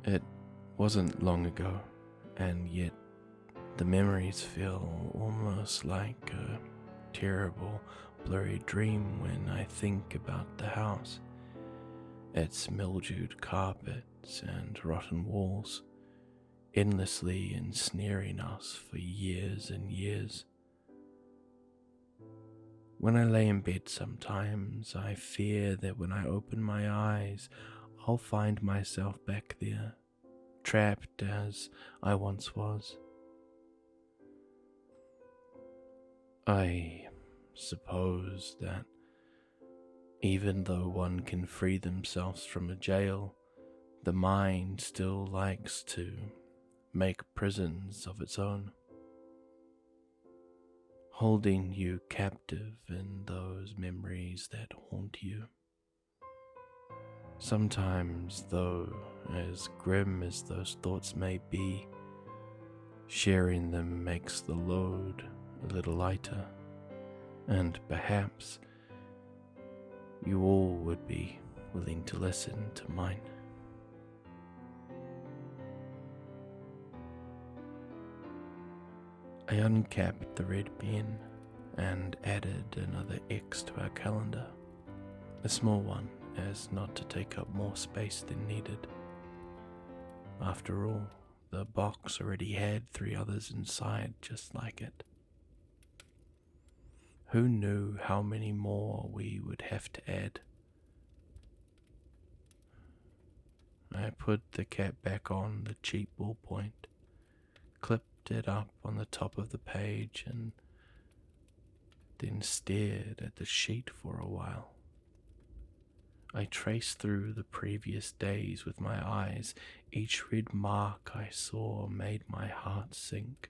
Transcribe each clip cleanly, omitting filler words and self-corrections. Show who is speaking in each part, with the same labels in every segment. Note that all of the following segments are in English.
Speaker 1: It wasn't long ago, and yet the memories feel almost like a terrible, blurry dream when I think about the house. Its mildewed carpets and rotten walls, endlessly ensnaring us for years and years. When I lay in bed sometimes, I fear that when I open my eyes, I'll find myself back there, trapped as I once was. I suppose that even though one can free themselves from a jail, the mind still likes to make prisons of its own, holding you captive in those memories that haunt you. Sometimes, though, as grim as those thoughts may be, sharing them makes the load a little lighter, and perhaps you all would be willing to listen to mine. I uncapped the red pen and added another X to our calendar, a small one as not to take up more space than needed. After all, the box already had 3 others inside just like it. Who knew how many more we would have to add? I put the cap back on the cheap ballpoint, clipped it up on the top of the page, and then stared at the sheet for a while. I traced through the previous days with my eyes. Each red mark I saw made my heart sink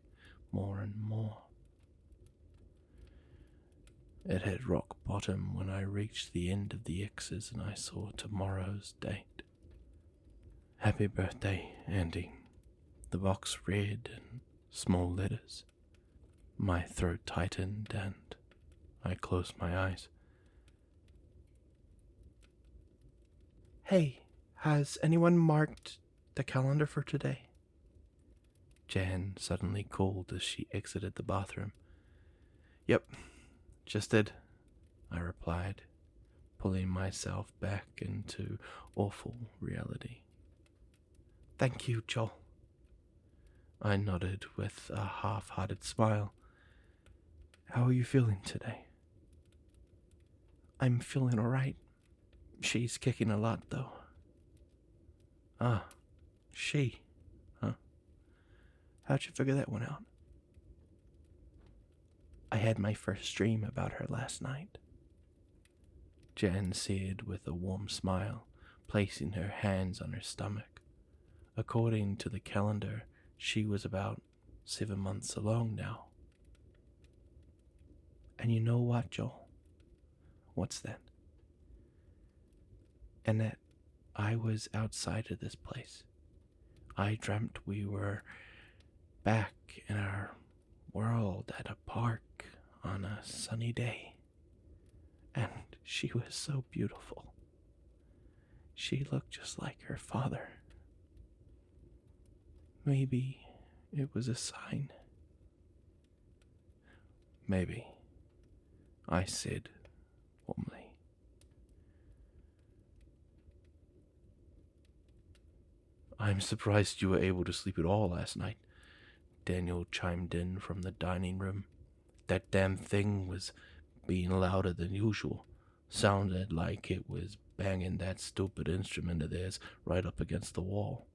Speaker 1: more and more. It had rock bottom when I reached the end of the X's and I saw tomorrow's date. Happy birthday, Andy. The box read in small letters. My throat tightened and I closed my eyes.
Speaker 2: Hey, has anyone marked the calendar for today?
Speaker 1: Jan suddenly called as she exited the bathroom.
Speaker 2: Yep, just did,
Speaker 1: I replied, pulling myself back into awful reality.
Speaker 2: Thank you, Joel.
Speaker 1: I nodded with a half-hearted smile.
Speaker 2: How are you feeling today? I'm feeling alright. She's kicking a lot, though.
Speaker 1: Ah, she, huh?
Speaker 2: How'd you figure that one out? I had my first dream about her last night,
Speaker 1: Jan said with a warm smile, placing her hands on her stomach. According to the calendar, she was about 7 months along now.
Speaker 2: And you know what, Joel?
Speaker 1: What's that?
Speaker 2: And that I was outside of this place.
Speaker 1: I dreamt we were back in our world at a park on a sunny day.
Speaker 2: And she was so beautiful. She looked just like her father. Maybe it was a sign.
Speaker 1: Maybe, I said warmly. I'm surprised you were able to sleep at all last night, Daniel chimed in from the dining room. That damn thing was being louder than usual. Sounded like it was banging that stupid instrument of theirs right up against the wall.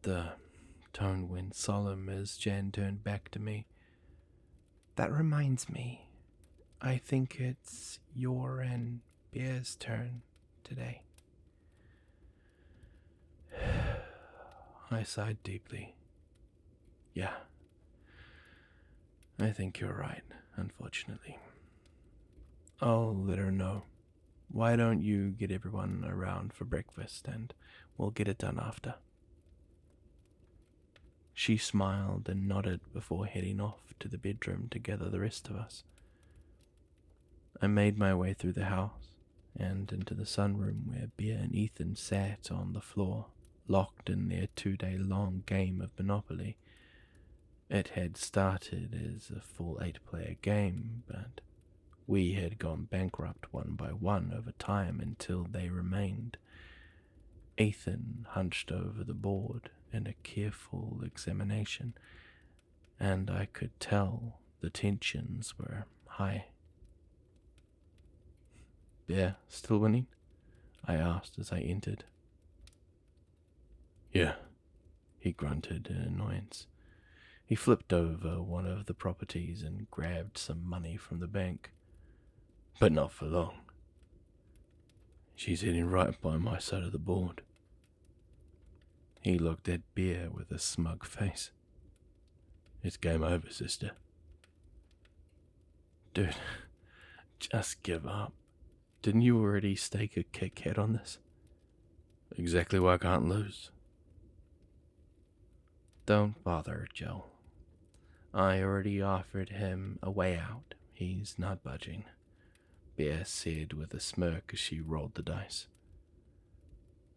Speaker 1: The tone went solemn as Jan turned back to me.
Speaker 2: That reminds me, I think it's your and Bear's turn today.
Speaker 1: I sighed deeply. Yeah, I think you're right, unfortunately. I'll let her know. Why don't you get everyone around for breakfast and we'll get it done after? She smiled and nodded before heading off to the bedroom to gather the rest of us. I made my way through the house and into the sunroom where Bear and Ethan sat on the floor, locked in their 2-day-long game of Monopoly. It had started as a full 8-player game, but we had gone bankrupt one by one over time until they remained. Ethan hunched over the board in a careful examination, and I could tell the tensions were high. Bear, still winning? I asked as I entered. Yeah, he grunted in annoyance. He flipped over one of the properties and grabbed some money from the bank. But not for long. She's hitting right by my side of the board. He looked at Bear with a smug face. It's game over, sister. Dude, just give up. Didn't you already stake a Kit Kat on this? Exactly why I can't lose. Don't bother, Joe. I already offered him a way out. He's not budging, Bear said with a smirk as she rolled the dice.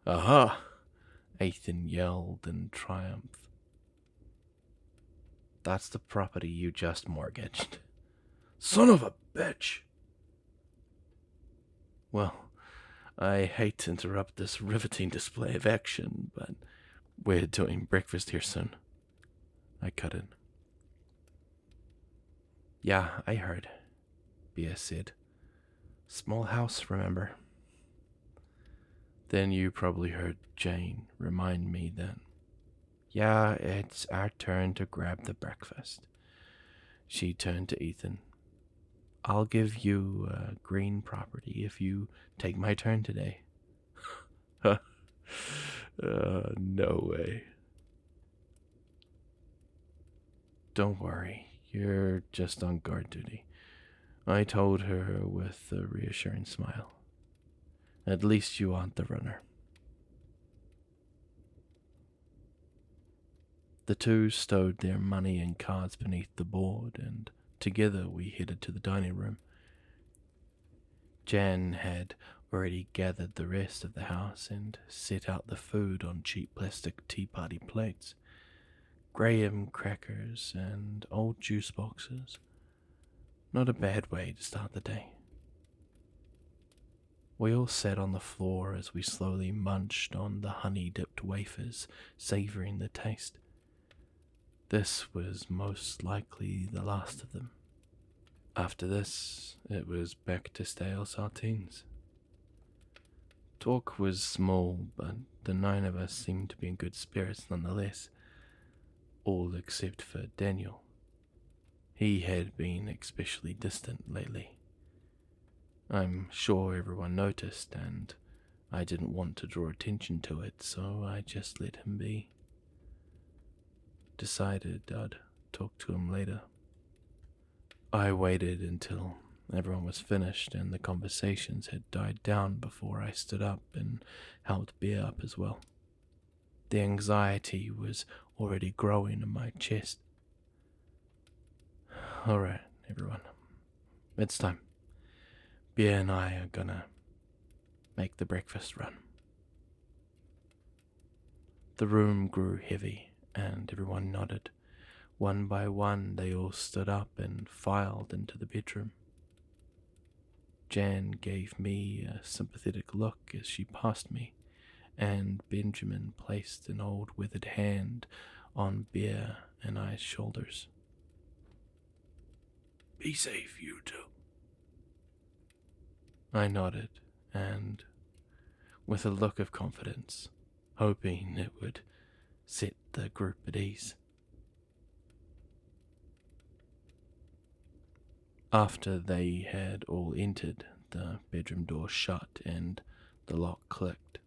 Speaker 1: Aha! Ethan yelled in triumph. That's the property you just mortgaged. Son of a bitch! Well, I hate to interrupt this riveting display of action, but we're doing breakfast here soon. I cut in. Yeah, I heard, Bear said. Small house, remember? Then you probably heard Jane remind me that, yeah, it's our turn to grab the breakfast. She turned to Ethan. I'll give you a green property if you take my turn today. No way. Don't worry, you're just on guard duty, I told her with a reassuring smile. At least you aren't the runner. The two stowed their money and cards beneath the board, and together we headed to the dining room. Jan had already gathered the rest of the house and set out the food on cheap plastic tea party plates. Graham crackers and old juice boxes. Not a bad way to start the day. We all sat on the floor as we slowly munched on the honey-dipped wafers, savoring the taste. This was most likely the last of them. After this, it was back to stale saltines. Talk was small, but the 9 of us seemed to be in good spirits nonetheless, all except for Daniel. He had been especially distant lately. I'm sure everyone noticed, and I didn't want to draw attention to it, so I just let him be. Decided I'd talk to him later. I waited until everyone was finished and the conversations had died down before I stood up and helped Bear up as well. The anxiety was already growing in my chest. Alright, everyone. It's time. Bear and I are gonna make the breakfast run. The room grew heavy, and everyone nodded. One by one, they all stood up and filed into the bedroom. Jan gave me a sympathetic look as she passed me, and Benjamin placed an old withered hand on Bear and I's shoulders. Be safe, you two. I nodded, and with a look of confidence, hoping it would set the group at ease. After they had all entered, the bedroom door shut and the lock clicked.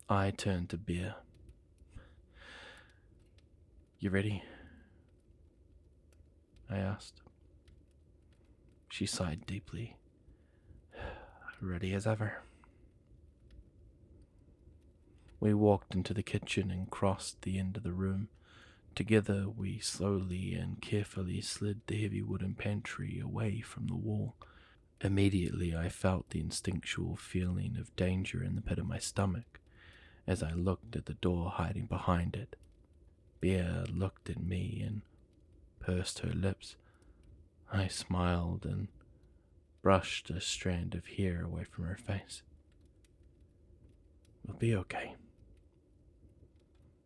Speaker 1: I turned to Bear. You ready? I asked. She sighed deeply. Ready as ever. We walked into the kitchen and crossed the end of the room. Together we slowly and carefully slid the heavy wooden pantry away from the wall. Immediately I felt the instinctual feeling of danger in the pit of my stomach as I looked at the door hiding behind it. Bear looked at me and pursed her lips. I smiled and brushed a strand of hair away from her face. "We'll be okay."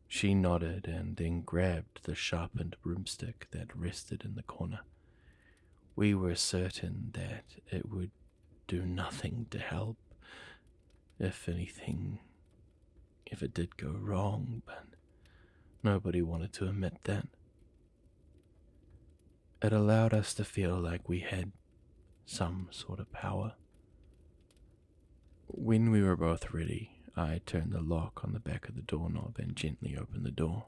Speaker 1: She nodded and then grabbed the sharpened broomstick that rested in the corner. We were certain that it would do nothing to help, if anything, if it did go wrong, but nobody wanted to admit that. It allowed us to feel like we had some sort of power. When we were both ready, I turned the lock on the back of the doorknob and gently opened the door.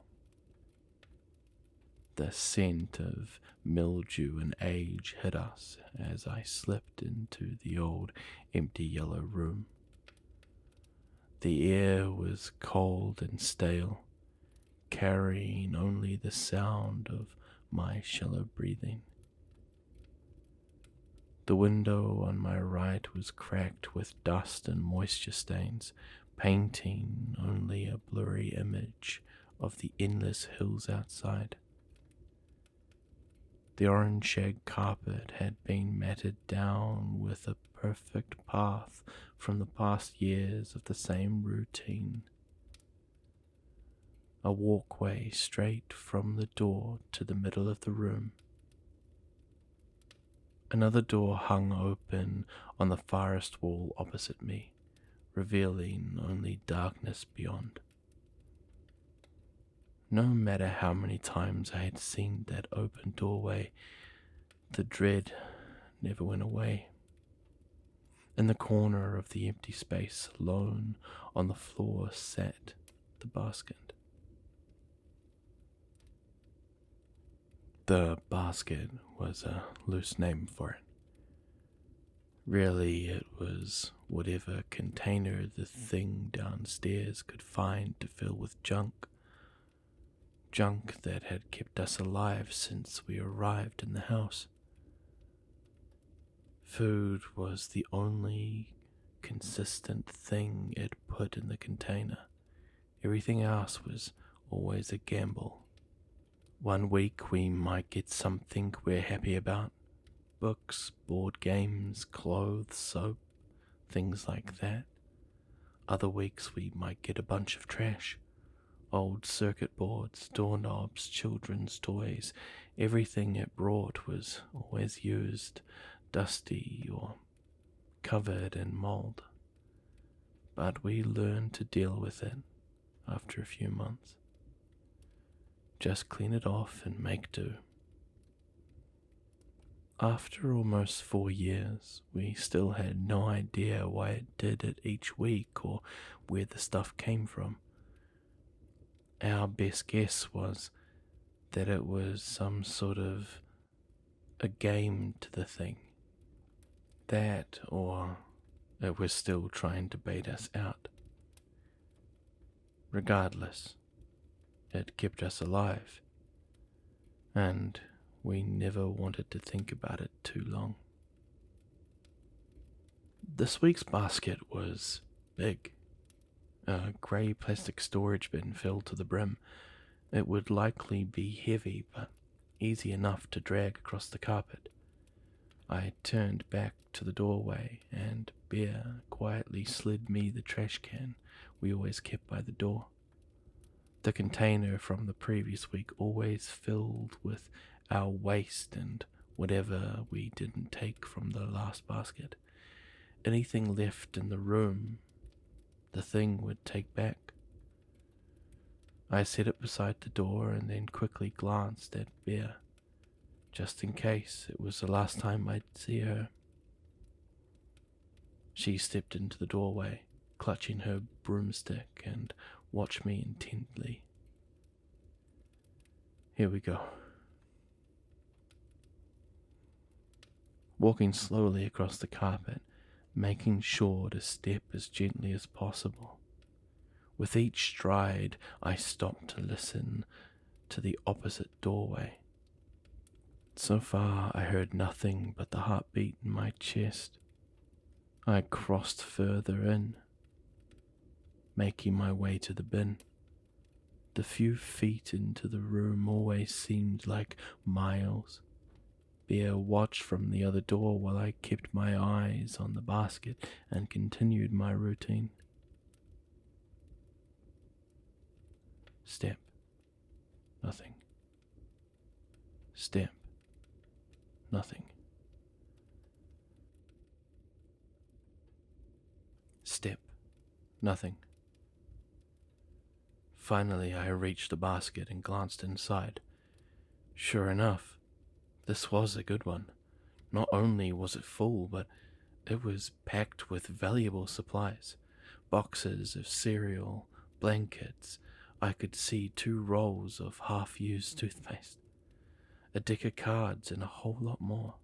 Speaker 1: The scent of mildew and age hit us as I slipped into the old, empty yellow room. The air was cold and stale, carrying only the sound of my shallow breathing. The window on my right was cracked with dust and moisture stains, painting only a blurry image of the endless hills outside. The orange shag carpet had been matted down with a perfect path from the past years of the same routine. A walkway straight from the door to the middle of the room. Another door hung open on the farthest wall opposite me, revealing only darkness beyond. No matter how many times I had seen that open doorway, the dread never went away. In the corner of the empty space, alone on the floor, sat the basket. The basket was a loose name for it. Really, it was whatever container the thing downstairs could find to fill with junk. Junk that had kept us alive since we arrived in the house. Food was the only consistent thing it put in the container. Everything else was always a gamble. One week we might get something we're happy about. Books, board games, clothes, soap, things like that. Other weeks we might get a bunch of trash. Old circuit boards, doorknobs, children's toys. Everything it brought was always used, dusty or covered in mold. But we learned to deal with it after a few months. Just clean it off and make do. After almost 4 years, we still had no idea why it did it each week or where the stuff came from. Our best guess was that it was some sort of a game to the thing. That, or it was still trying to bait us out. Regardless, it kept us alive, and we never wanted to think about it too long. This week's basket was big. A grey plastic storage bin filled to the brim. It would likely be heavy, but easy enough to drag across the carpet. I turned back to the doorway, and Bear quietly slid me the trash can we always kept by the door. The container from the previous week always filled with our waste and whatever we didn't take from the last basket. Anything left in the room, the thing would take back. I set it beside the door and then quickly glanced at Bear, just in case it was the last time I'd see her. She stepped into the doorway, clutching her broomstick, and watched me intently. Here we go. Walking slowly across the carpet, making sure to step as gently as possible. With each stride, I stopped to listen to the opposite doorway. So far, I heard nothing but the heartbeat in my chest. I crossed further in, making my way to the bin. The few feet into the room always seemed like miles. Bear watched from the other door while I kept my eyes on the basket and continued my routine. Step. Nothing. Step. Nothing. Step. Nothing. Finally, I reached the basket and glanced inside. Sure enough, this was a good one. Not only was it full, but it was packed with valuable supplies. Boxes of cereal, blankets. I could see 2 rolls of half-used toothpaste, a deck of cards, and a whole lot more.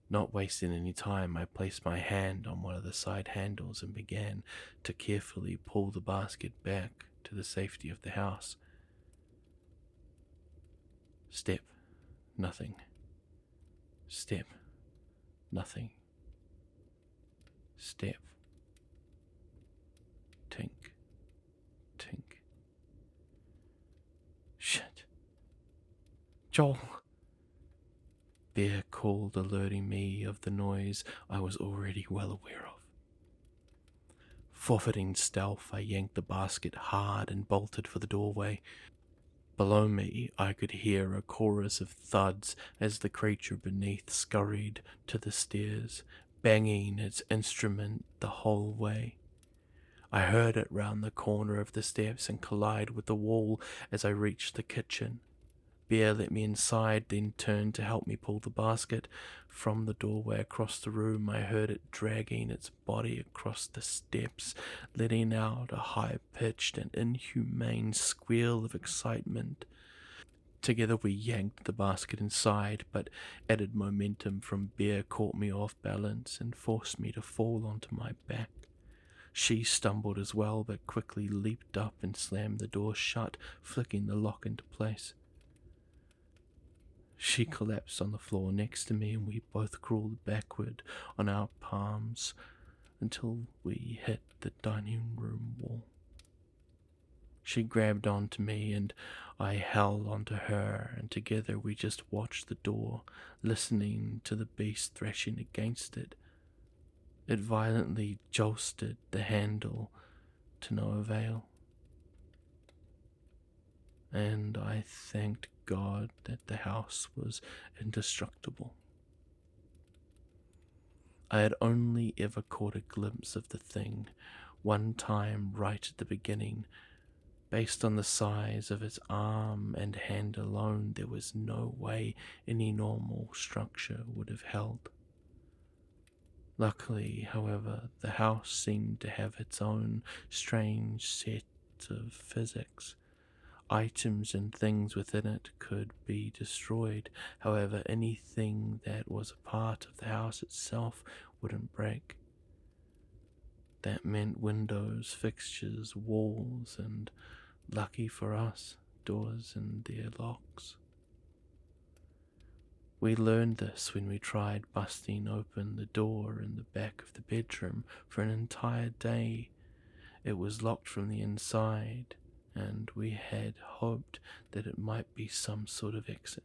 Speaker 1: Not wasting any time, I placed my hand on one of the side handles and began to carefully pull the basket back to the safety of the house. Step. Nothing. Step. Nothing. Step. Tink. Tink. Shit. Joel! Bear called, alerting me of the noise I was already well aware of. Forfeiting stealth, I yanked the basket hard and bolted for the doorway. Below me, I could hear a chorus of thuds as the creature beneath scurried to the stairs, banging its instrument the whole way. I heard it round the corner of the steps and collide with the wall as I reached the kitchen. Bear let me inside, then turned to help me pull the basket. From the doorway across the room, I heard it dragging its body across the steps, letting out a high-pitched and inhumane squeal of excitement. Together we yanked the basket inside, but added momentum from Bear caught me off balance and forced me to fall onto my back. She stumbled as well, but quickly leaped up and slammed the door shut, flicking the lock into place. She collapsed on the floor next to me, and we both crawled backward on our palms until we hit the dining room wall. She grabbed onto me, and I held onto her, and together we just watched the door, listening to the beast thrashing against it. It violently josted the handle to no avail. And I thanked God that the house was indestructible. I had only ever caught a glimpse of the thing, one time right at the beginning. Based on the size of its arm and hand alone, there was no way any normal structure would have held. Luckily, however, the house seemed to have its own strange set of physics. Items and things within it could be destroyed. However, anything that was a part of the house itself wouldn't break. That meant windows, fixtures, walls, and, lucky for us, doors and their locks. We learned this when we tried busting open the door in the back of the bedroom. For an entire day, it was locked from the inside, and we had hoped that it might be some sort of exit.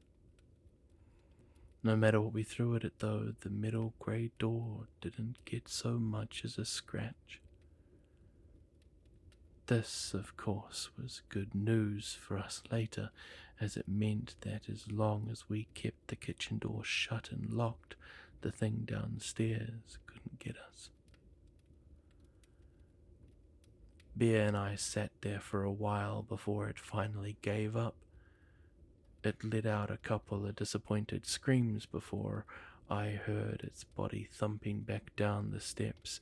Speaker 1: No matter what we threw at it, though, the metal grey door didn't get so much as a scratch. This, of course, was good news for us later, as it meant that as long as we kept the kitchen door shut and locked, the thing downstairs couldn't get us. Bear and I sat there for a while before it finally gave up. It let out a couple of disappointed screams before I heard its body thumping back down the steps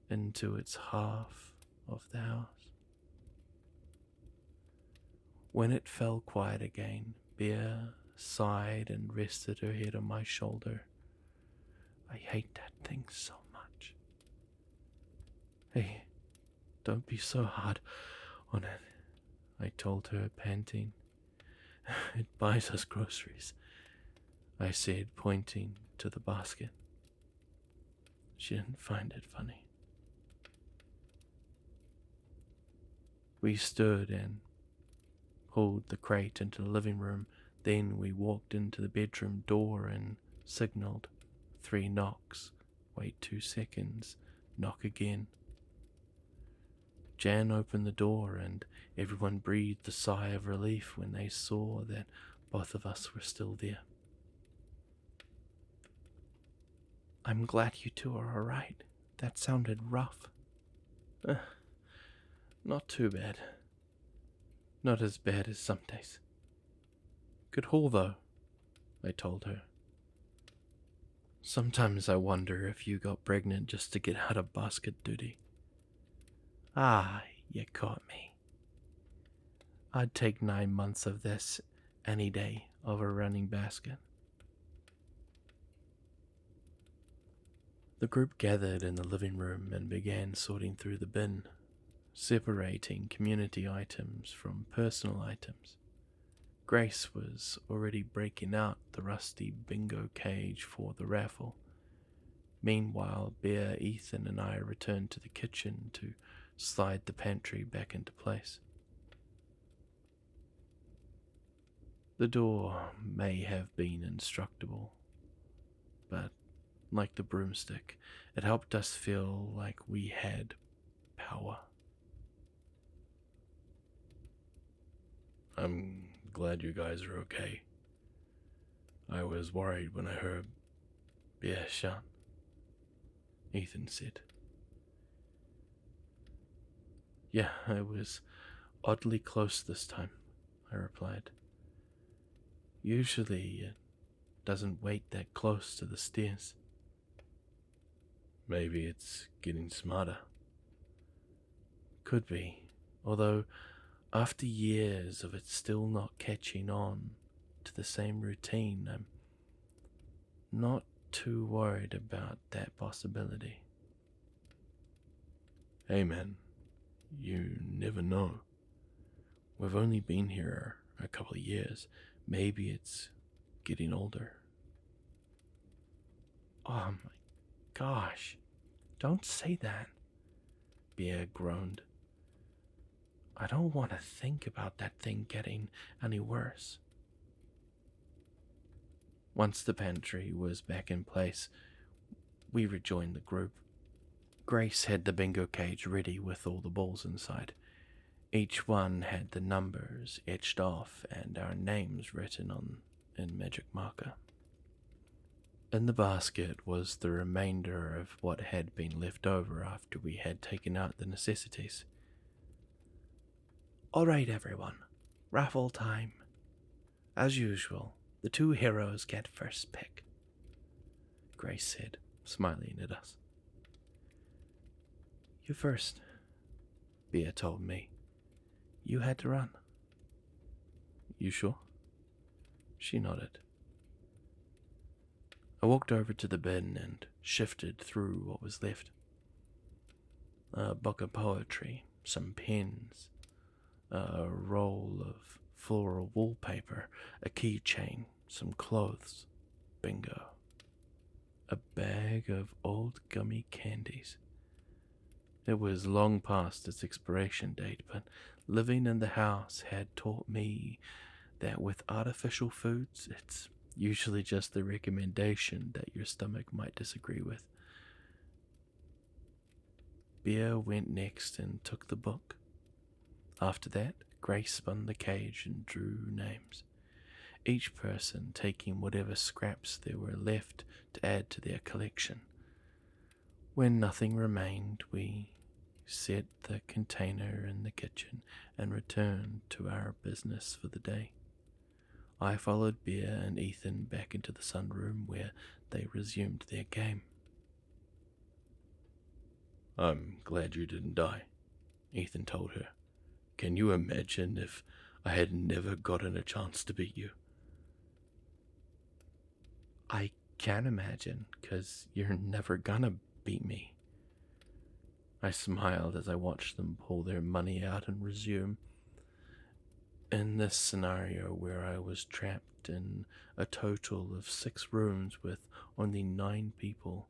Speaker 1: into its half of the house. When it fell quiet again, Bear sighed and rested her head on my shoulder. I hate that thing so much. Hey, don't be so hard on it, I told her, panting. It buys us groceries, I said, pointing to the basket. She didn't find it funny. We stood and pulled the crate into the living room. Then we walked into the bedroom door and signaled. 3 knocks. Wait 2 seconds. Knock again. Jan opened the door and everyone breathed a sigh of relief when they saw that both of us were still there.
Speaker 2: I'm glad you two are alright. That sounded rough.
Speaker 1: Not too bad. Not as bad as some days. Good haul, though, I told her. Sometimes I wonder if you got pregnant just to get out of basket duty.
Speaker 2: Ah, you caught me.
Speaker 1: I'd take 9 months of this any day over running basket. The group gathered in the living room and began sorting through the bin, separating community items from personal items. Grace was already breaking out the rusty bingo cage for the raffle. Meanwhile, Bear, Ethan, and I returned to the kitchen to slide the pantry back into place. The door may have been indestructible, but like the broomstick, it helped us feel like we had power. I'm glad you guys are okay. I was worried when I heard Bear shut, Ethan said. Yeah, I was oddly close this time, I replied. Usually it doesn't wait that close to the stairs. Maybe it's getting smarter. Could be, although after years of it still not catching on to the same routine, I'm not too worried about that possibility. Hey man, you never know. We've only been here a couple of years. Maybe it's getting older.
Speaker 2: Oh my gosh, don't say that,
Speaker 1: Bear groaned.
Speaker 2: I don't want to think about that thing getting any worse.
Speaker 1: Once the pantry was back in place, we rejoined the group. Grace had the bingo cage ready with all the balls inside. Each one had the numbers etched off and our names written on in magic marker. In the basket was the remainder of what had been left over after we had taken out the necessities.
Speaker 2: All right, everyone. Raffle time. As usual, the 2 heroes get first pick,
Speaker 1: Grace said, smiling at us.
Speaker 2: You first,
Speaker 1: Bear told me.
Speaker 2: You had to run.
Speaker 1: You sure? She nodded. I walked over to the bin and shifted through what was left. A book of poetry, some pens, a roll of floral wallpaper, a keychain, some clothes, bingo. A bag of old gummy candies. It was long past its expiration date, but living in the house had taught me that with artificial foods, it's usually just the recommendation that your stomach might disagree with. Bear went next and took the book. After that, Grace spun the cage and drew names, each person taking whatever scraps there were left to add to their collection. When nothing remained, we set the container in the kitchen and returned to our business for the day. I followed Bear and Ethan back into the sunroom where they resumed their game. I'm glad you didn't die, Ethan told her. Can you imagine if I had never gotten a chance to beat you?
Speaker 2: I can imagine, 'cause you're never gonna beat me.
Speaker 1: I smiled as I watched them pull their money out and resume. In this scenario where I was trapped in a total of 6 rooms with only 9 people,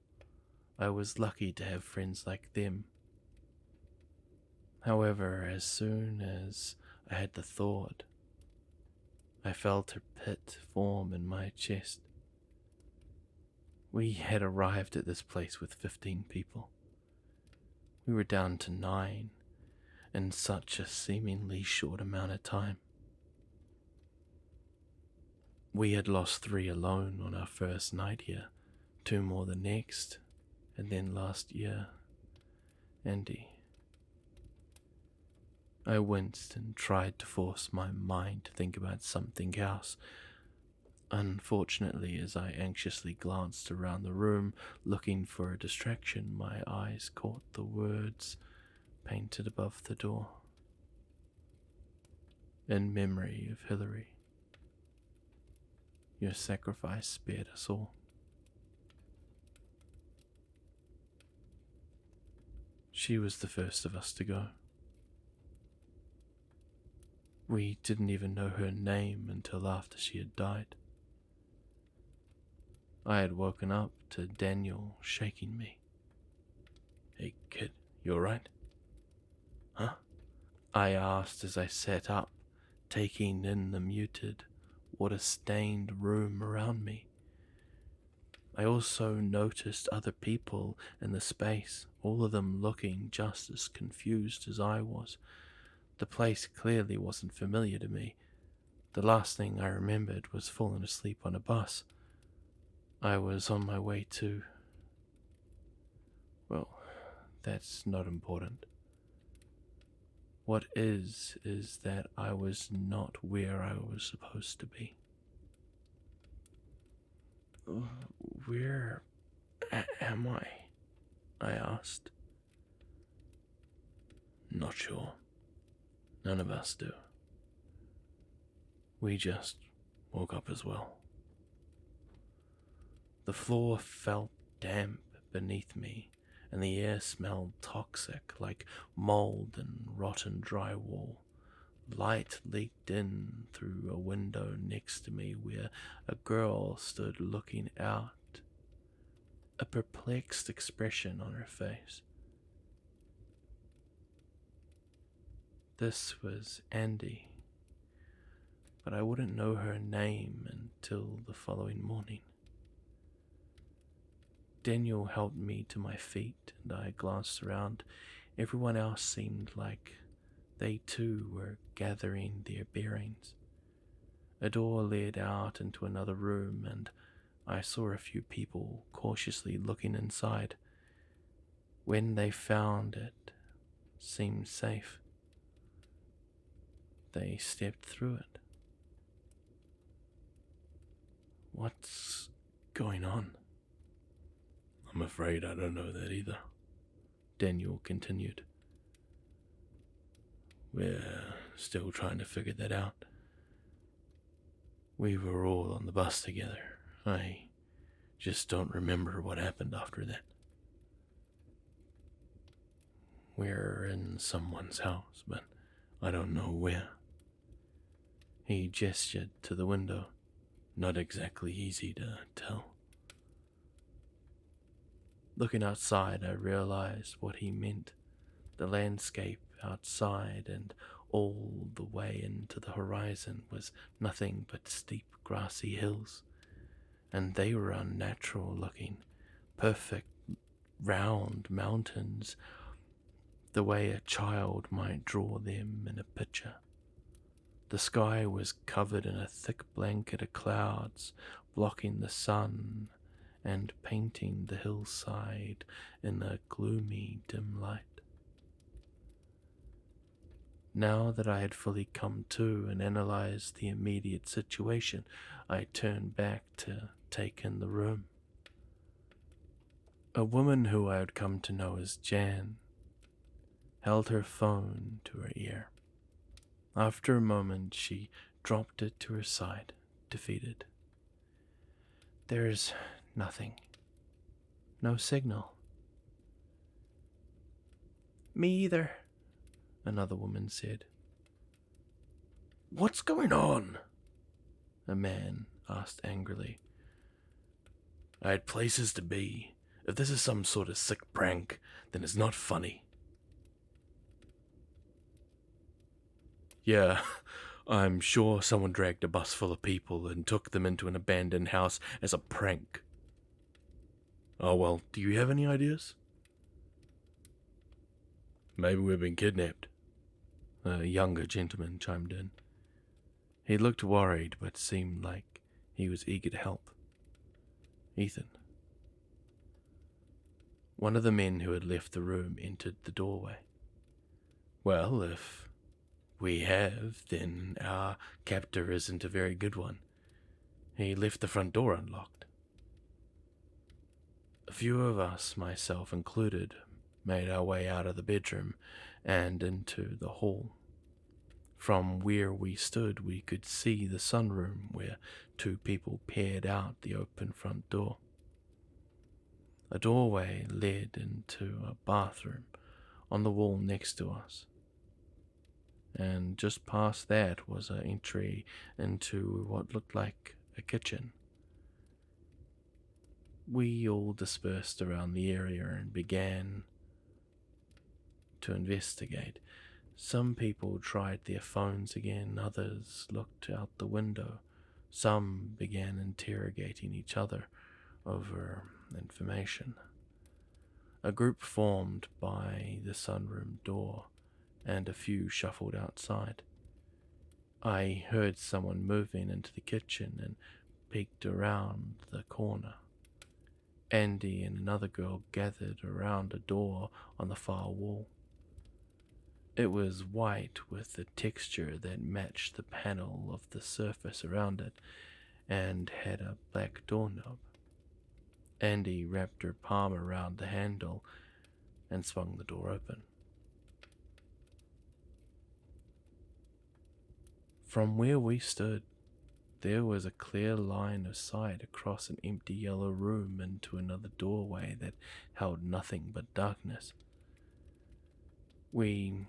Speaker 1: I was lucky to have friends like them. However, as soon as I had the thought, I felt a pit form in my chest. We had arrived at this place with 15 people. We were down to 9 in such a seemingly short amount of time. We had lost 3 alone on our first night here, 2 more the next, and then last year, Andy. I winced and tried to force my mind to think about something else. Unfortunately, as I anxiously glanced around the room looking for a distraction, my eyes caught the words painted above the door. In memory of Hillary. Your sacrifice spared us all. She was the first of us to go. We didn't even know her name until after she had died. I had woken up to Daniel shaking me. "Hey kid, you alright?" "Huh?" I asked as I sat up, taking in the muted, water-stained room around me. I also noticed other people in the space, all of them looking just as confused as I was. The place clearly wasn't familiar to me. The last thing I remembered was falling asleep on a bus. I was on my way to... Well, that's not important. What is that I was not where I was supposed to be. "Where am I?" I asked. "Not sure. None of us do. We just woke up as well." The floor felt damp beneath me, and the air smelled toxic, like mold and rotten drywall. Light leaked in through a window next to me where a girl stood looking out, a perplexed expression on her face. This was Andy, but I wouldn't know her name until the following morning. Daniel helped me to my feet, and I glanced around. Everyone else seemed like they too were gathering their bearings. A door led out into another room, and I saw a few people cautiously looking inside. When they found it seemed safe, they stepped through it. "What's going on?" "I'm afraid I don't know that either," Daniel continued. "We're still trying to figure that out. We were all on the bus together. I just don't remember what happened after that. We're in someone's house, but I don't know where." He gestured to the window. Not exactly easy to tell. Looking outside, I realized what he meant. The landscape outside and all the way into the horizon was nothing but steep grassy hills, and they were unnatural looking, perfect round mountains, the way a child might draw them in a picture. The sky was covered in a thick blanket of clouds, blocking the sun and painting the hillside in a gloomy, dim light. Now that I had fully come to and analyzed the immediate situation, I turned back to take in the room. A woman who I had come to know as Jan held her phone to her ear. After a moment, she dropped it to her side, defeated. "There's nothing. No signal." "Me either," another woman said. What's going on? A man asked angrily. I had places to be. If this is some sort of sick prank, then it's not funny. Yeah, I'm sure someone dragged a bus full of people and took them into an abandoned house as a prank. Oh well, do you have any ideas? Maybe we've been kidnapped. A younger gentleman chimed in. He looked worried, but seemed like he was eager to help. Ethan. One of the men who had left the room entered the doorway. Well, if we have, then our captor isn't a very good one. He left the front door unlocked. A few of us, myself included, made our way out of the bedroom and into the hall. From where we stood, we could see the sunroom where two people peered out the open front door. A doorway led into a bathroom on the wall next to us, and just past that was an entry into what looked like a kitchen. We all dispersed around the area and began to investigate. Some people tried their phones again, others looked out the window. Some began interrogating each other over information. A group formed by the sunroom door, and a few shuffled outside. I heard someone moving into the kitchen and peeked around the corner. Andy and another girl gathered around a door on the far wall. It was white with a texture that matched the panel of the surface around it and had a black doorknob. Andy wrapped her palm around the handle and swung the door open. From where we stood, there was a clear line of sight across an empty yellow room into another doorway that held nothing but darkness. We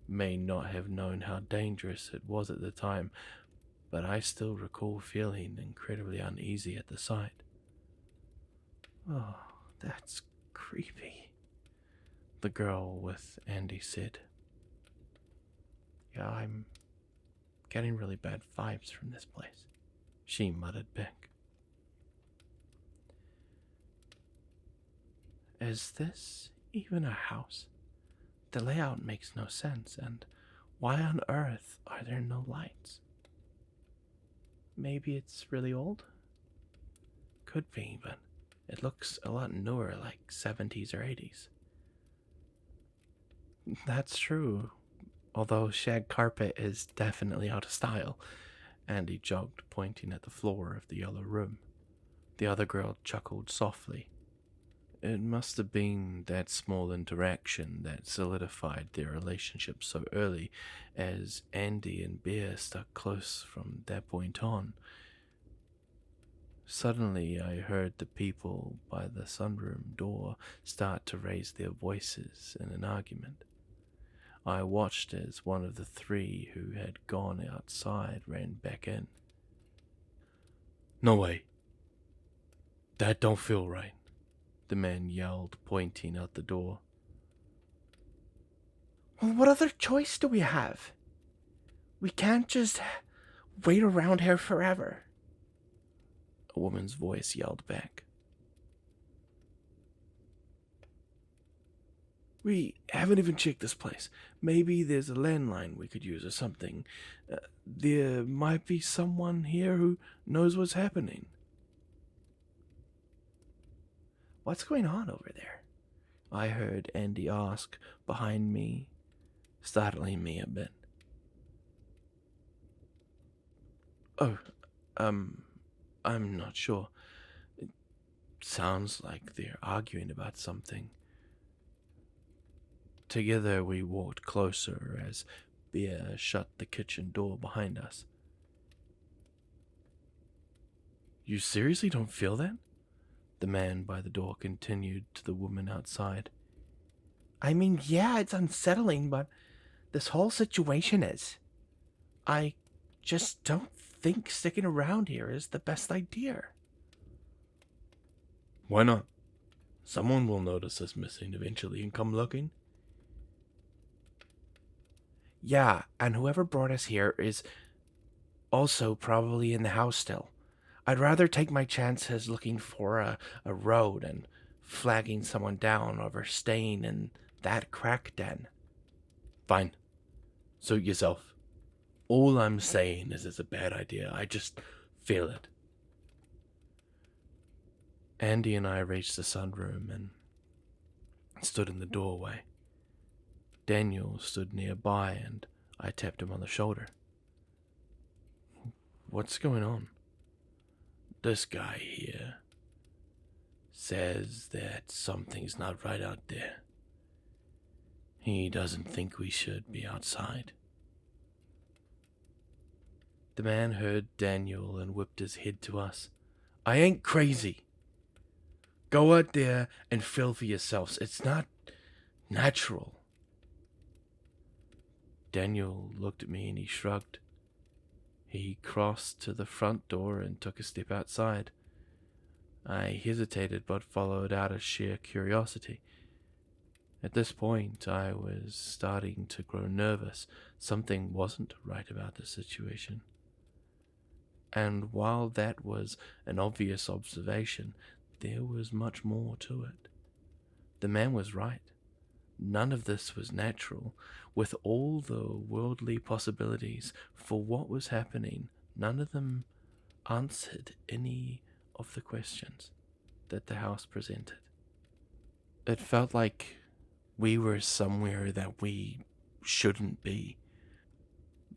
Speaker 1: may not have known how dangerous it was at the time, but I still recall feeling incredibly uneasy at the sight.
Speaker 2: Oh, that's creepy,
Speaker 1: the girl with Andy said.
Speaker 2: Yeah, I'm getting really bad vibes from this place,
Speaker 1: she muttered back.
Speaker 2: Is this even a house? The layout makes no sense, and why on earth are there no lights? Maybe it's really old?
Speaker 1: Could be, but it looks a lot newer, like 70s or 80s.
Speaker 2: That's true, although shag carpet is definitely out of style.
Speaker 1: Andy joked, pointing at the floor of the yellow room. The other girl chuckled softly. It must have been that small interaction that solidified their relationship so early, as Andy and Bear stuck close from that point on. Suddenly, I heard the people by the sunroom door start to raise their voices in an argument. I watched as one of the three who had gone outside ran back in. No way. That don't feel right, the man yelled, pointing out the door.
Speaker 2: Well, what other choice do we have? We can't just wait around here forever,
Speaker 1: a woman's voice yelled back. We haven't even checked this place. Maybe there's a landline we could use or something. There might be someone here who knows what's happening.
Speaker 2: What's going on over there?
Speaker 1: I heard Andy ask behind me, startling me a bit. Oh, I'm not sure. It sounds like they're arguing about something. Together we walked closer as Bear shut the kitchen door behind us. You seriously don't feel that? The man by the door continued to the woman outside.
Speaker 2: I mean, yeah, it's unsettling, but this whole situation is. I just don't think sticking around here is the best idea.
Speaker 1: Why not? Someone will notice us missing eventually and come looking.
Speaker 2: Yeah, and whoever brought us here is also probably in the house still. I'd rather take my chances looking for a road and flagging someone down over staying in that crack den.
Speaker 1: Fine. Suit yourself. All I'm saying is it's a bad idea. I just feel it. Andy and I reached the sunroom and stood in the doorway. Daniel stood nearby and I tapped him on the shoulder. What's going on? This guy here says that something's not right out there. He doesn't think we should be outside. The man heard Daniel and whipped his head to us. I ain't crazy. Go out there and feel for yourselves. It's not natural. Daniel looked at me and he shrugged. He crossed to the front door and took a step outside. I hesitated but followed out of sheer curiosity. At this point, I was starting to grow nervous. Something wasn't right about the situation. And while that was an obvious observation, there was much more to it. The man was right. None of this was natural. With all the worldly possibilities for what was happening, none of them answered any of the questions that the house presented. It felt like we were somewhere that we shouldn't be.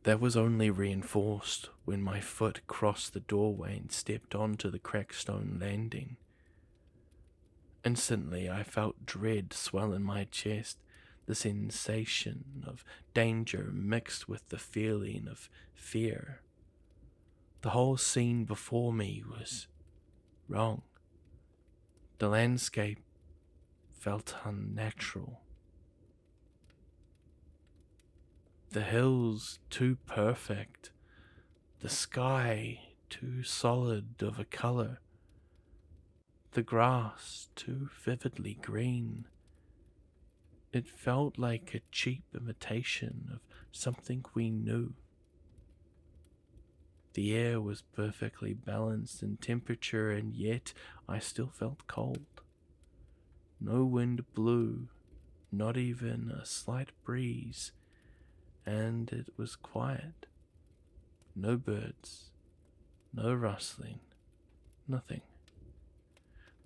Speaker 1: That was only reinforced when my foot crossed the doorway and stepped onto the cracked stone landing. Instantly, I felt dread swell in my chest, the sensation of danger mixed with the feeling of fear. The whole scene before me was wrong. The landscape felt unnatural. The hills too perfect, the sky too solid of a color, the grass too vividly green. It felt like a cheap imitation of something we knew. The air was perfectly balanced in temperature, and yet I still felt cold. No wind blew, not even a slight breeze, and it was quiet. No birds, no rustling, nothing.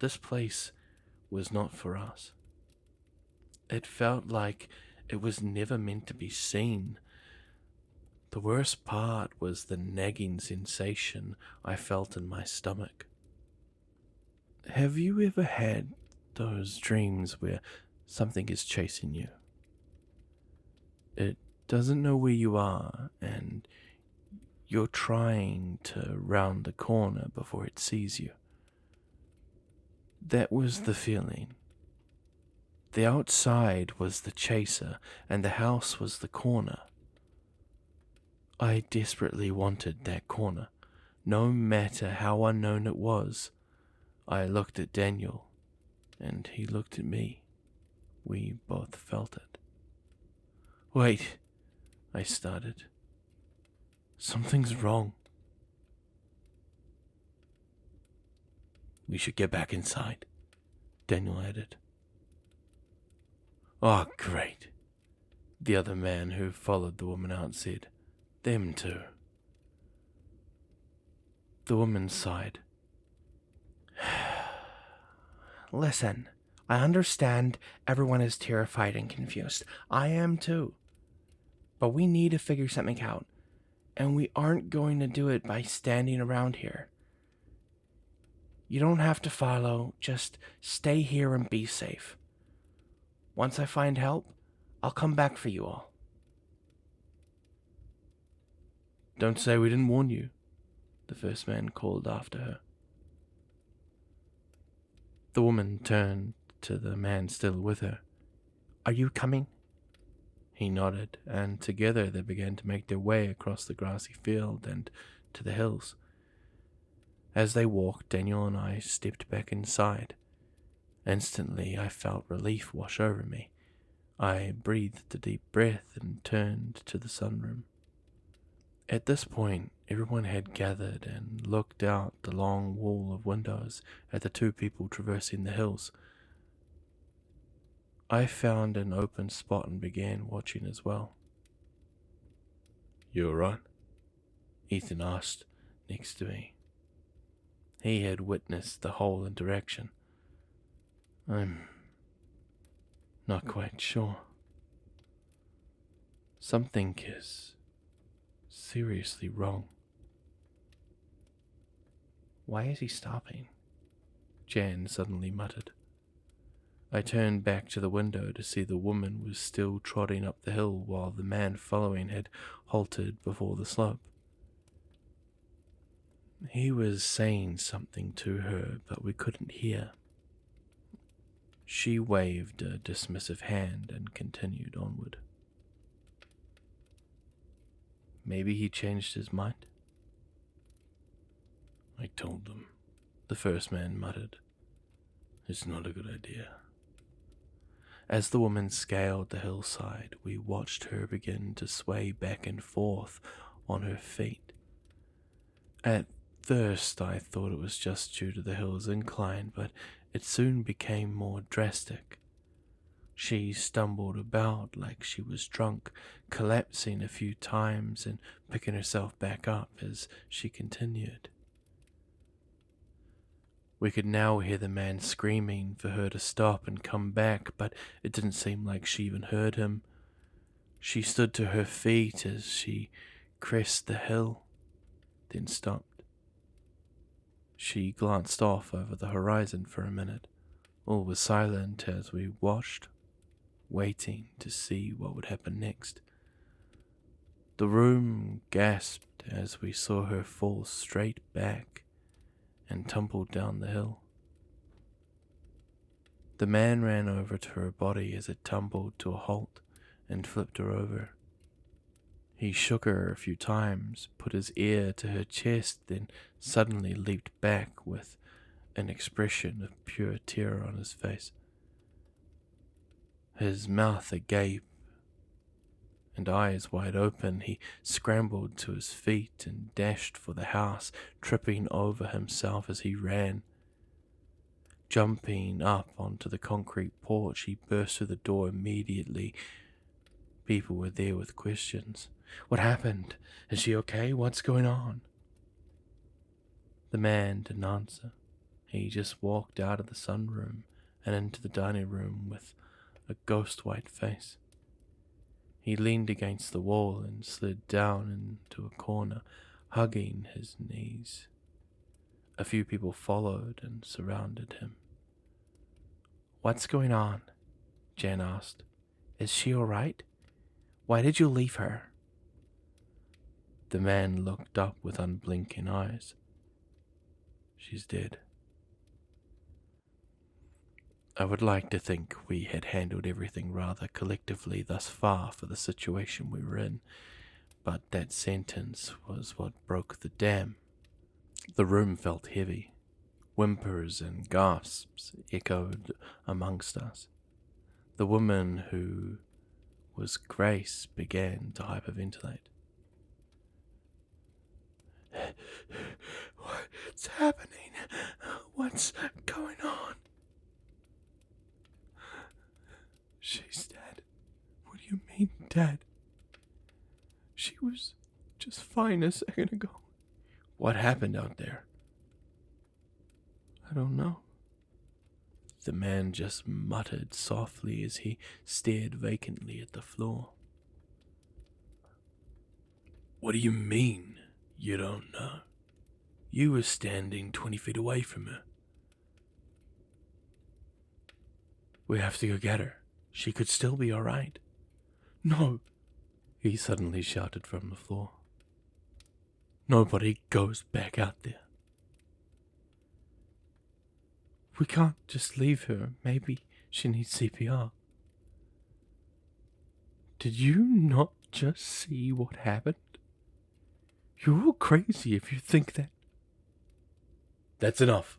Speaker 1: This place was not for us. It felt like it was never meant to be seen. The worst part was the nagging sensation I felt in my stomach. Have you ever had those dreams where something is chasing you? It doesn't know where you are, and you're trying to round the corner before it sees you. That was the feeling. The outside was the chaser, and the house was the corner. I desperately wanted that corner, no matter how unknown it was. I looked at Daniel, and he looked at me. We both felt it. Wait, I started. Something's wrong. We should get back inside, Daniel added. Oh, great, the other man who followed the woman out said. Them too. The woman sighed.
Speaker 2: Listen, I understand everyone is terrified and confused. I am too. But we need to figure something out, and we aren't going to do it by standing around here. You don't have to follow, just stay here and be safe. Once I find help, I'll come back for you all.
Speaker 1: Don't say we didn't warn you, the first man called after her. The woman turned to the man still with her.
Speaker 2: Are you coming?
Speaker 1: He nodded, and together they began to make their way across the grassy field and to the hills. As they walked, Daniel and I stepped back inside. Instantly, I felt relief wash over me. I breathed a deep breath and turned to the sunroom. At this point, everyone had gathered and looked out the long wall of windows at the two people traversing the hills. I found an open spot and began watching as well. "You alright?" Ethan asked next to me. He had witnessed the whole interaction. "I'm not quite sure. Something is seriously wrong."
Speaker 2: "Why is he stopping?"
Speaker 1: Jan suddenly muttered. I turned back to the window to see the woman was still trotting up the hill while the man following had halted before the slope. He was saying something to her, but we couldn't hear. She waved a dismissive hand and continued onward. "Maybe he changed his mind?" "I told them," the first man muttered. "It's not a good idea." As the woman scaled the hillside, we watched her begin to sway back and forth on her feet. At first, I thought it was just due to the hill's incline, but it soon became more drastic. She stumbled about like she was drunk, collapsing a few times and picking herself back up as she continued. We could now hear the man screaming for her to stop and come back, but it didn't seem like she even heard him. She stood to her feet as she crested the hill, then stopped. She glanced off over the horizon for a minute. All was silent as we watched, waiting to see what would happen next. The room gasped as we saw her fall straight back and tumbled down the hill. The man ran over to her body as it tumbled to a halt and flipped her over. He shook her a few times, put his ear to her chest, then suddenly leaped back with an expression of pure terror on his face. His mouth agape and eyes wide open, he scrambled to his feet and dashed for the house, tripping over himself as he ran. Jumping up onto the concrete porch, he burst through the door immediately. People were there with questions. "What happened? Is she okay? What's going on?" The man didn't answer. He just walked out of the sunroom and into the dining room with a ghost-white face. He leaned against the wall and slid down into a corner, hugging his knees. A few people followed and surrounded him. "What's going on?" Jan asked. "Is she all right? Why did you leave her?" The man looked up with unblinking eyes. "She's dead." I would like to think we had handled everything rather collectively thus far for the situation we were in, but that sentence was what broke the dam. The room felt heavy. Whimpers and gasps echoed amongst us. The woman who was Grace began to hyperventilate. "What's happening? What's going on?" "She's dead." "What do you mean, dead?" "She was just fine a second ago." "What happened out there?" "I don't know." The man just muttered softly as he stared vacantly at the floor. "What do you mean, you don't know? You were standing 20 feet away from her." "We have to go get her. She could still be alright." "No," he suddenly shouted from the floor. "Nobody goes back out there. We can't just leave her. Maybe she needs CPR." Did you not just see what happened? You're all crazy if you think that. That's enough,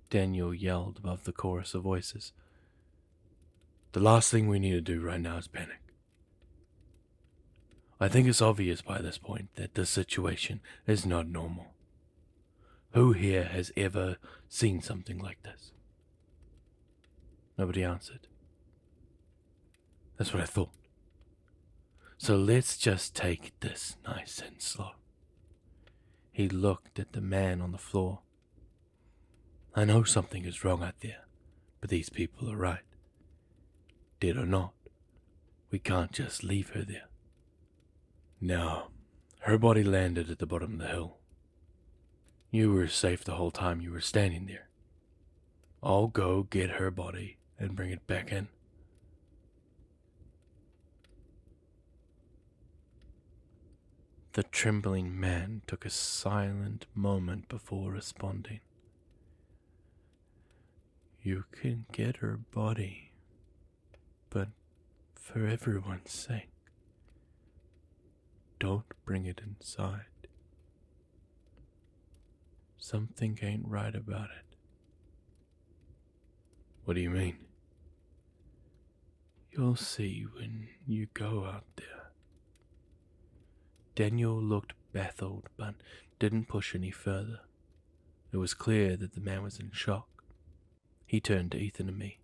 Speaker 1: Daniel yelled above the chorus of voices. The last thing we need to do right now is panic. I think it's obvious by this point that this situation is not normal. Who here has ever seen something like this? Nobody answered. That's what I thought. So let's just take this nice and slow. He looked at the man on the floor. I know something is wrong out there, but these people are right. Dead or not, we can't just leave her there. No, her body landed at the bottom of the hill. You were safe the whole time you were standing there. I'll go get her body and bring it back in. The trembling man took a silent moment before responding. You can get her body, but for everyone's sake, don't bring it inside. Something ain't right about it. What do you mean? You'll see when you go out there. Daniel looked baffled, but didn't push any further. It was clear that the man was in shock. He turned to Ethan and me.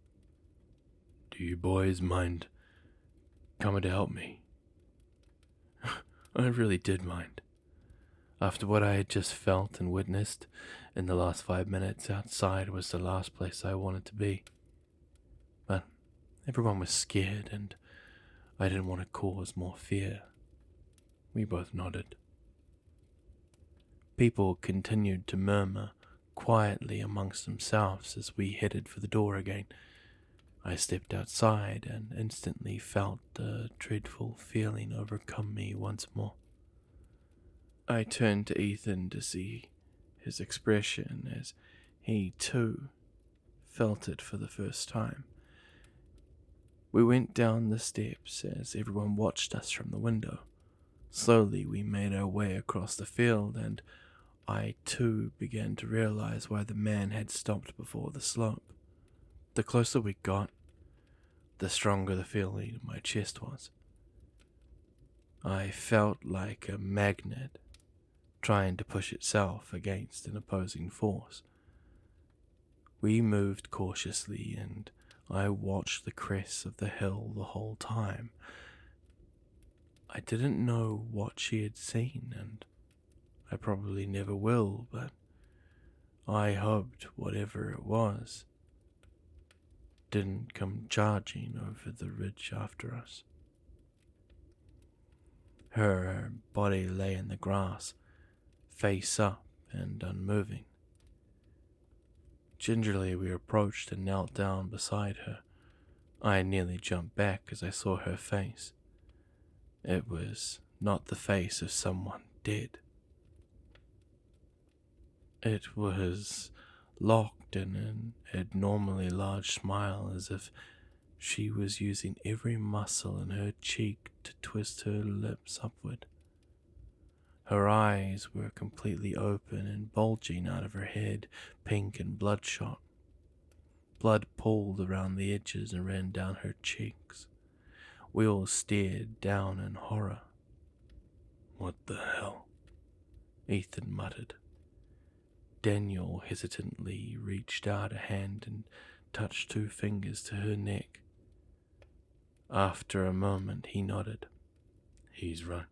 Speaker 1: Do you boys mind coming to help me? I really did mind. After what I had just felt and witnessed in the last 5 minutes, outside was the last place I wanted to be. But everyone was scared, and I didn't want to cause more fear. We both nodded. People continued to murmur quietly amongst themselves as we headed for the door again. I stepped outside and instantly felt the dreadful feeling overcome me once more. I turned to Ethan to see his expression as he, too, felt it for the first time. We went down the steps as everyone watched us from the window. Slowly we made our way across the field, and I, too, began to realize why the man had stopped before the slope. The closer we got, the stronger the feeling in my chest was. I felt like a magnet trying to push itself against an opposing force. We moved cautiously, and I watched the crest of the hill the whole time. I didn't know what she had seen, and I probably never will, but I hoped whatever it was didn't come charging over the ridge after us. Her body lay in the grass, face up and unmoving. Gingerly we approached and knelt down beside her. I nearly jumped back as I saw her face. It was not the face of someone dead. It was locked in an abnormally large smile, as if she was using every muscle in her cheek to twist her lips upward. Her eyes were completely open and bulging out of her head, pink and bloodshot. Blood pooled around the edges and ran down her cheeks. We all stared down in horror. What the hell? Ethan muttered. Daniel hesitantly reached out a hand and touched 2 fingers to her neck. After a moment he nodded. He's right.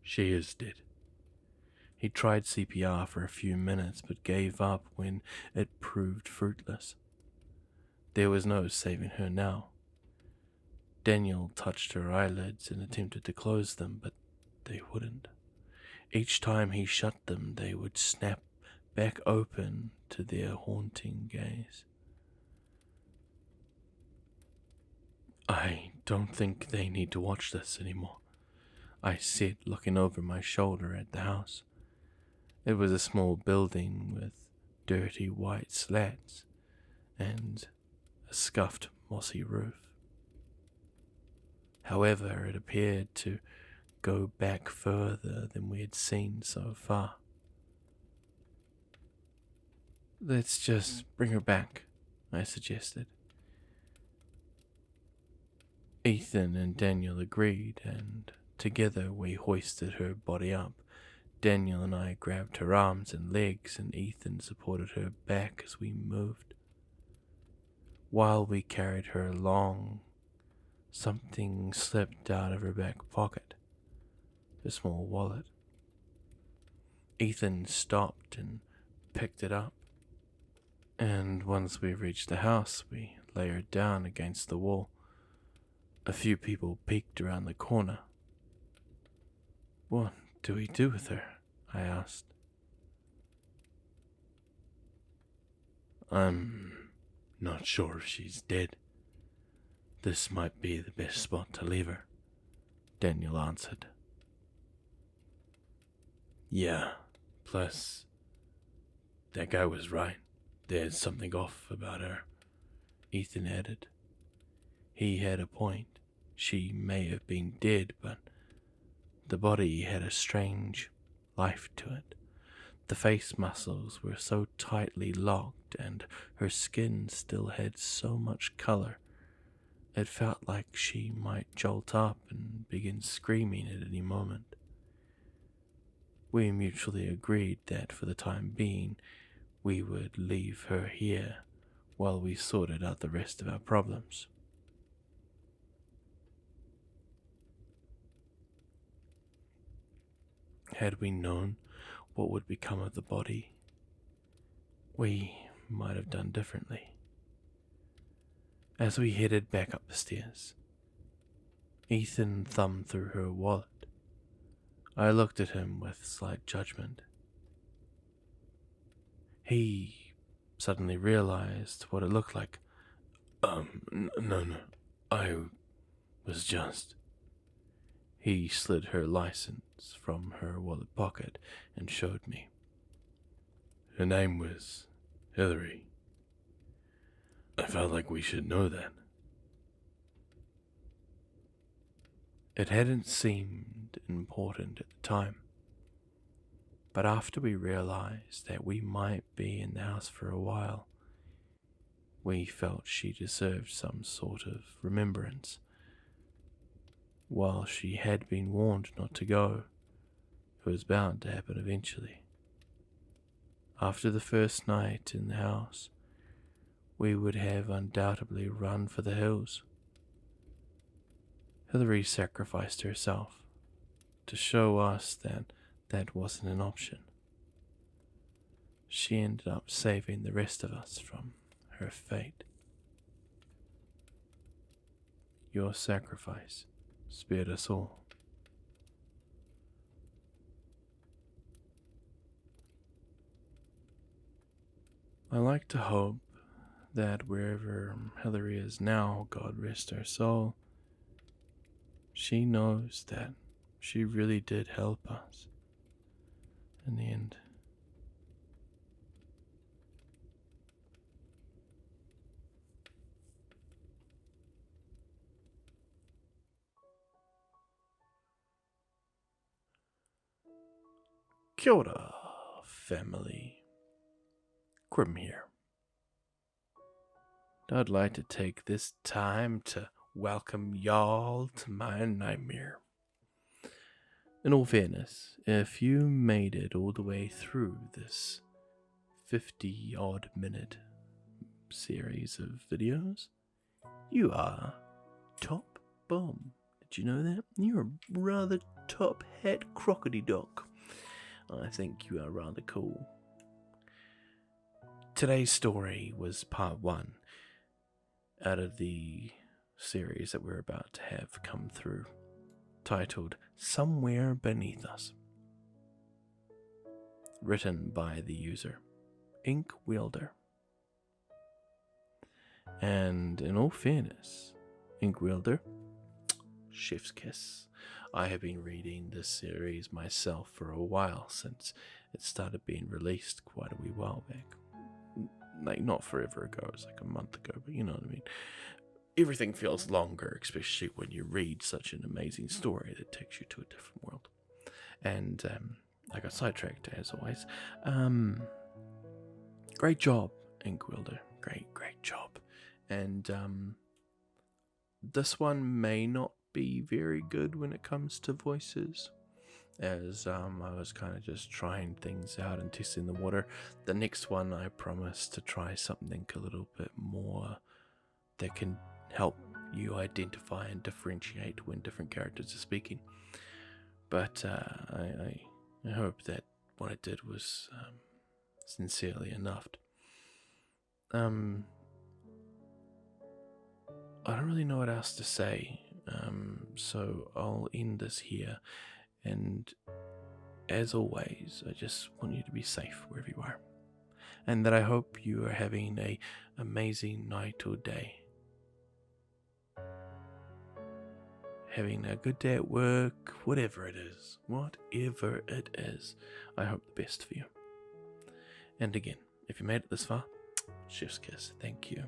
Speaker 1: She is dead. He tried CPR for a few minutes but gave up when it proved fruitless. There was no saving her now. Daniel touched her eyelids and attempted to close them, but they wouldn't. Each time he shut them, they would snap back open to their haunting gaze. I don't think they need to watch this anymore, I said, looking over my shoulder at the house. It was a small building with dirty white slats and a scuffed mossy roof. However, it appeared to go back further than we had seen so far. "Let's just bring her back," I suggested. Ethan and Daniel agreed, and together we hoisted her body up. Daniel and I grabbed her arms and legs, and Ethan supported her back as we moved. While we carried her along, something slipped out of her back pocket, a small wallet. Ethan stopped and picked it up, and once we reached the house, we lay her down against the wall. A few people peeked around the corner. "What do we do with her?" I asked. "I'm not sure if she's dead. This might be the best spot to leave her," Daniel answered. "Yeah, plus, that guy was right. There's something off about her," Ethan added. He had a point. She may have been dead, but the body had a strange life to it. The face muscles were so tightly locked, and her skin still had so much color. It felt like she might jolt up and begin screaming at any moment. We mutually agreed that for the time being, we would leave her here while we sorted out the rest of our problems. Had we known what would become of the body, we might have done differently. As we headed back up the stairs, Ethan thumbed through her wallet. I looked at him with slight judgment. He suddenly realized what it looked like. No, I was just..." He slid her license from her wallet pocket and showed me. "Her name was Hillary. I felt like we should know that." It hadn't seemed important at the time, but after we realized that we might be in the house for a while, we felt she deserved some sort of remembrance. While she had been warned not to go, it was bound to happen eventually. After the first night in the house, we would have undoubtedly run for the hills. Hillary sacrificed herself to show us that that wasn't an option. She ended up saving the rest of us from her fate. Your sacrifice spared us all. I like to hope that wherever Hillary is now, God rest her soul, she knows that she really did help us in the end. Kia ora, family. Grim here. I'd like to take this time to welcome y'all to my nightmare. In all fairness, if you made it all the way through this 50-odd minute series of videos, you are top bomb. Did you know that? You're a rather top hat crockety doc. I think you are rather cool. Today's story was part 1 out of the series that we're about to have come through, titled Somewhere Beneath Us. Written by the user Ink Wielder. And in all fairness, Ink Wielder, chef's kiss. I have been reading this series myself for a while, since it started being released quite a wee while back. Like, not forever ago, it was like a month ago, but you know what I mean. everything feels longer, especially when you read such an amazing story that takes you to a different world. And I got sidetracked as always. Great job, Inkwilder. Great job. And this one may not be very good when it comes to voices, as I was kind of just trying things out and testing the water. The next one, I promise to try something a little bit more that can help you identify and differentiate when different characters are speaking. But I hope that what I did was sincerely enough. I don't really know what else to say, so I'll end this here. And as always, I just want you to be safe wherever you are, and that I hope you are having an amazing night or day, having a good day at work, whatever it is. I hope the best for you. And again, if you made it this far, chef's kiss, thank you.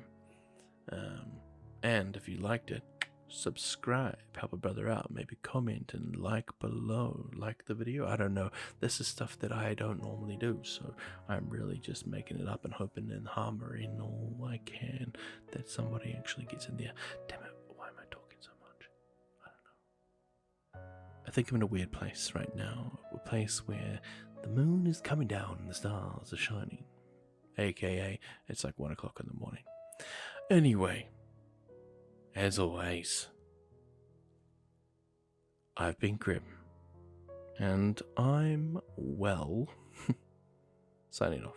Speaker 1: And if you liked it, subscribe, help a brother out, maybe comment and like below, like the video. I don't know, this is stuff that I don't normally do, so I'm really just making it up and hoping and hammering all I can that somebody actually gets in there. Damn it, why am I talking so much? I don't know. I think I'm in a weird place right now, a place where the moon is coming down and the stars are shining, aka it's like 1 o'clock in the morning. Anyway, as always, I've been Grim, and I'm well. Signing off.